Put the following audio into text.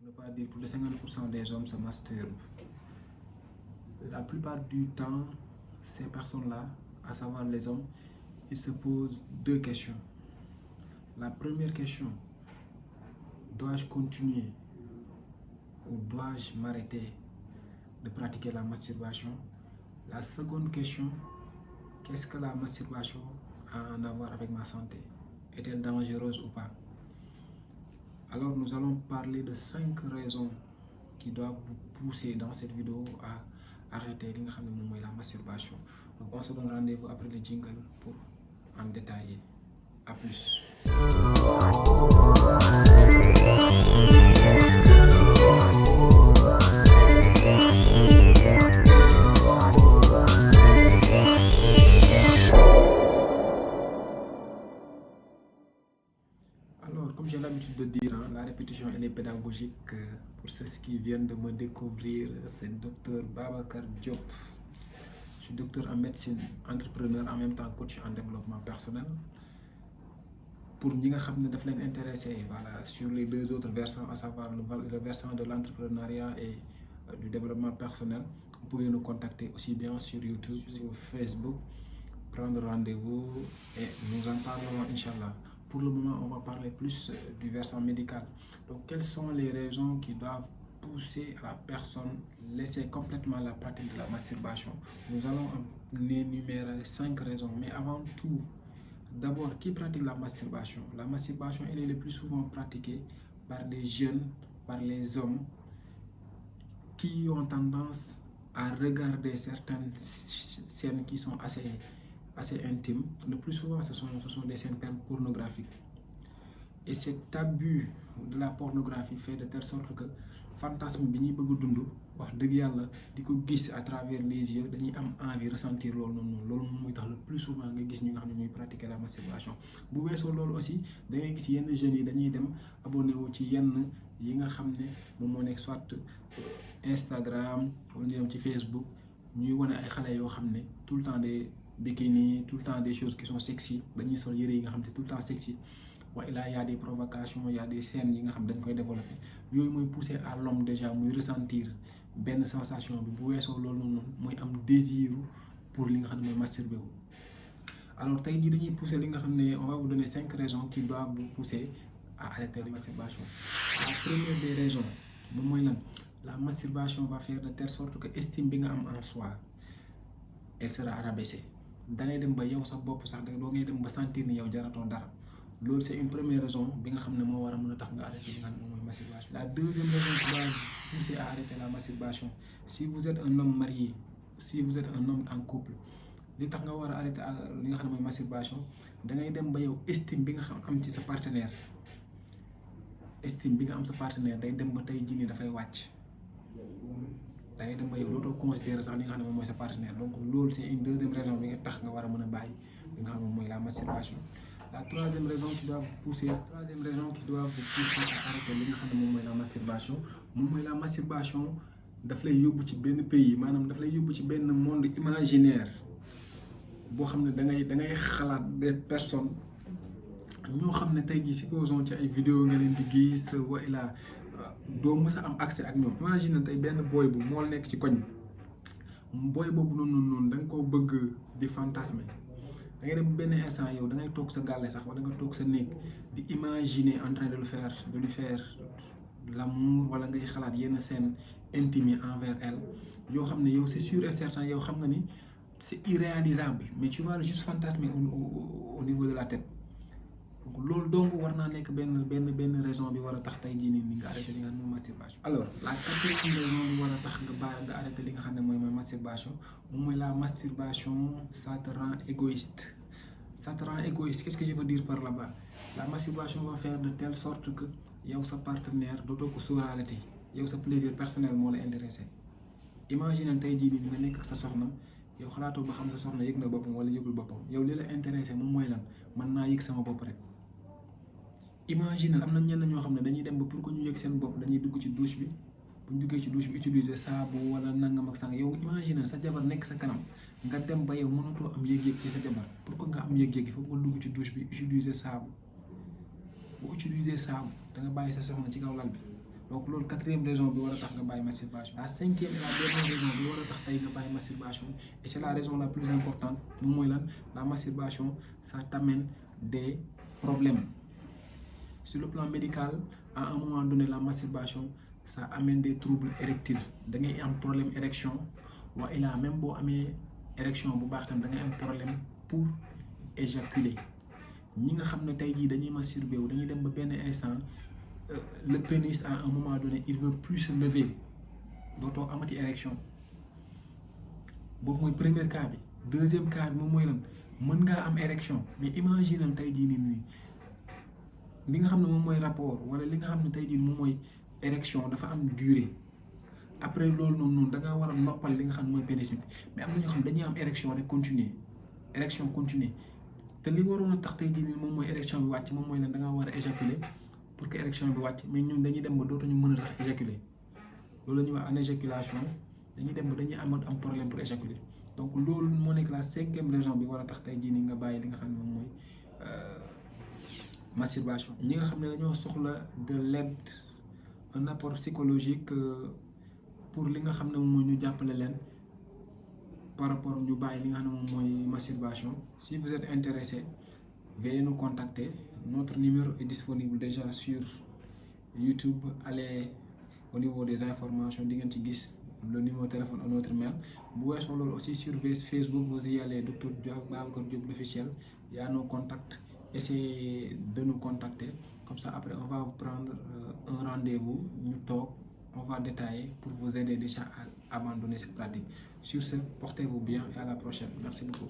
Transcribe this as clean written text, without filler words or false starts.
ne pas dire plus de 50% des hommes se masturbent. La plupart du temps, ces personnes-là, à savoir les hommes, ils se posent deux questions. La première question, dois-je continuer ou dois-je m'arrêter de pratiquer la masturbation? La seconde question, qu'est-ce que la masturbation a à voir avec ma santé? Est-elle dangereuse ou pas? Alors nous allons parler de 5 raisons qui doivent vous pousser dans cette vidéo à arrêter la masturbation. Donc on se donne rendez-vous après le jingle pour en détailler. À plus. Alors, comme j'ai l'habitude de dire, la répétition elle est pédagogique. Pour ceux qui viennent de me découvrir, c'est Dr Babacar Diop. Je suis docteur en médecine, entrepreneur, en même temps coach en développement personnel. Pour ñi nga xam ne daf leen intéressé voilà, sur les deux autres versants, à savoir le versant de l'entrepreneuriat et du développement personnel, vous pouvez nous contacter aussi bien sur YouTube, sur Facebook, prendre rendez-vous et nous en parlerons, Inch'Allah. Pour le moment, on va parler plus du versant médical. Donc, quelles sont les raisons qui doivent pousser la personne à laisser complètement la pratique de la masturbation? Nous allons en énumérer 5 raisons, mais avant tout, d'abord, qui pratique la masturbation? La masturbation, elle est le plus souvent pratiquée par des jeunes, par les hommes qui ont tendance à regarder certaines scènes qui sont assez intimes. Le plus souvent, ce sont des scènes pornographiques. Et cet abus de la pornographie fait de telle sorte que fantasme bi ñuy bëgg dund wax dëgg yàlla di ko gis à travers les yeux dañuy am envie ressentir loolu noonu loolu moom mooy tax le plus souvent nga gis ñi nga xam ne ñuy pratiquer la masturbation. Bu weesoo loolu aussi da ngay gis yenn jeunes yi dañuy dem abonné wu ci yenn yi nga xam ne moom moo nekk soit Instagram wala ñu dem ci Facebook ñuy wane ay xale yoo xam ne tout le temps des bikini, tout le temps des choses qui sont sexy, dañuy sol yére yi nga xam ne tout le temps sexy. Il y a des provocations, il y a des scènes qui sont développées. Ils sont poussé à l'homme déjà à ressentir une sensation, un désir pour masturber. Alors, on va vous donner 5 raisons qui doivent vous pousser à arrêter la masturbation. La première des raisons, la masturbation va faire de telle sorte que l'estime en soi, elle sera rabaissée. Dans les dem ba yow sa bop sax da do ngay dem ba sentir ni yow jaraton dara. Lolu c'est une première raison bi nga xamné mo wara mëna tax nga arrêter li nga xam moy masturbation. La deuxième raison qui va pousser à arrêter la masturbation, si vous êtes un homme marié, si vous êtes un homme en couple, li tax nga wara arrêter li nga xam moy masturbation, da ngay dem ba yow estime bi nga xam am ci sa partenaire. Estime bi nga am sa partenaire day dem ba tay jini da fay wacc. Da ngay dem ba yow dootoo considérer sax li nga xam ne moom mooy sa partenaire. Donc loolu c'est une deuxième raison bi nga tax nga war a mën a bàyyi li nga xam ne mooy la masturbation. La troisième raison qui doit vous pousser à arrêter li nga xam ne moom mooy la masturbation moom mooy la masturbation daf lay yóbbu ci benn pays maanaam daf lay yóbbu ci benn monde imaginaire boo xam ne da ngay xalaat des personnes ñoo xam ne tey jii supposons ci ay vidéo nga leen di gis wa ilaa doo mës a am accès ak ñoom. Imagine tey benn boy bu moo nekk ci koñ bi boy boobu noonu da nga koo bëgg di fantasmer da ngay dem benn instant yow da ngay toog sa gàlle sax wala nga toog sa néeg di imaginer en train de lui faire l'amour wala ngay xalaat yenn scène intime envers elle yoo xam ne yow c'est sûr et certain yow xam nga ni c'est irréalisable mais tu vas juste fantasmer au niveau de la tête. Donc loolu donc war naa nekk benn raison bi war a tax tey jii nii nga arrêté li nga xam ne mooy masturbation. Alors la quatrième raison bi war a tax nga arrêté li nga xam ne mooy masturbation moom mooy la masturbation ça te rend égoïste. Ça te rend égoïste. Qu'est-ce que je veux dire par là-bas? La masturbation va faire de telle sorte que yow sa partenaire dootoo ko sóoraale tey yow sa plaisir personnel moo la intéressé. Imagine tey jii nii nga nekk ak sa soxna yow xalaatoo ba xam sa soxna yëg na boppam wala yëgul boppam yow li la intéressé moom mooy lan mën naa yëg sama bopp rek. Imagine am na ñenn ñoo xam ne dañuy dem ba pour que ñu yëg seen bopp dañuy dugg ci douche bi bu ñu duggee ci douche bi utiliser saabu wala nangam ak sang yow imagine sa jabar nekk sa kanam nga dem ba yow mënatoo am yëg-yëg ci sa jabar pour que nga am yëg-yëg il faut nga dugg ci douche bi utiliser saabu bu utiliser saabu da nga bàyyi sa soxna ci kaw lal bi donc loolu quatrième raison bi war a tax nga bàyyi masturbation. La cinquième et la dernière raison bi war a tax tey nga bàyyi masturbation et c'est la raison la plus importante moom mooy lan la masturbation ça t'amène des problèmes sur le plan médical. À un moment donné la masturbation ça amène des troubles érectiles da ngay am problème érection wa il a même boo amee érection bu baax tam da ngay am problème pour éjaculer. ñi nga xam ne tey jii dañuy masturber wu dañuy dem ba benn instant le pénis à un moment donné il veut plus se lever dootoo amati érection boobu mooy premier cas bi. Deuxième cas bi moom mooy lan mën ngaa am érection mais imagine tey jii nii li nga xam ne moom mooy rapport wala li nga xam ne tey jii moom mooy érection dafa am durée après loolu noonu da ngaa war a noppal li nga xam ne mooy pénis bi mais am na ñoo xam dañuy am érection rek continuer érection continuer te li waroon a tax tey jii nii moom mooy érection bi wàcc moom mooy lan da ngaa war a éjaculer pour que érection bi wàcc mais ñun dañuy dem ba dootuñu mën a sax éjaculer loolu la ñuy wax anéjaculation dañuy dem ba dañuy am problème pour éjaculer donc loolu moo nekk la cinquième raison bi war a tax tey jii nii nga bàyyi li nga xam ne moom mooy masturbation. ñi nga xam ne dañoo soxla de l'aide un apport psychologique pour li nga xam ne moom mooy ñu jàppale leen par rapport ñu bàyyi li nga xam ne moom mooy masturbation. Si vous êtes intéressé veuillez nous contacter. Notre numéro est disponible déjà sur YouTube. Allez au niveau des informations di ngeen ci gis le numéro de téléphone ou notre mail. Bu weesoo loolu aussi sur Facebook vous y allez Dr Babacar Diop l'officiel. Il y a nos contacts. Essayez de nous contacter comme ça après on va vous prendre un rendez-vous ñu toog on va détailler pour vous aider déjà à abandonner cette pratique. Sur ce, portez-vous bien et à la prochaine. Merci beaucoup.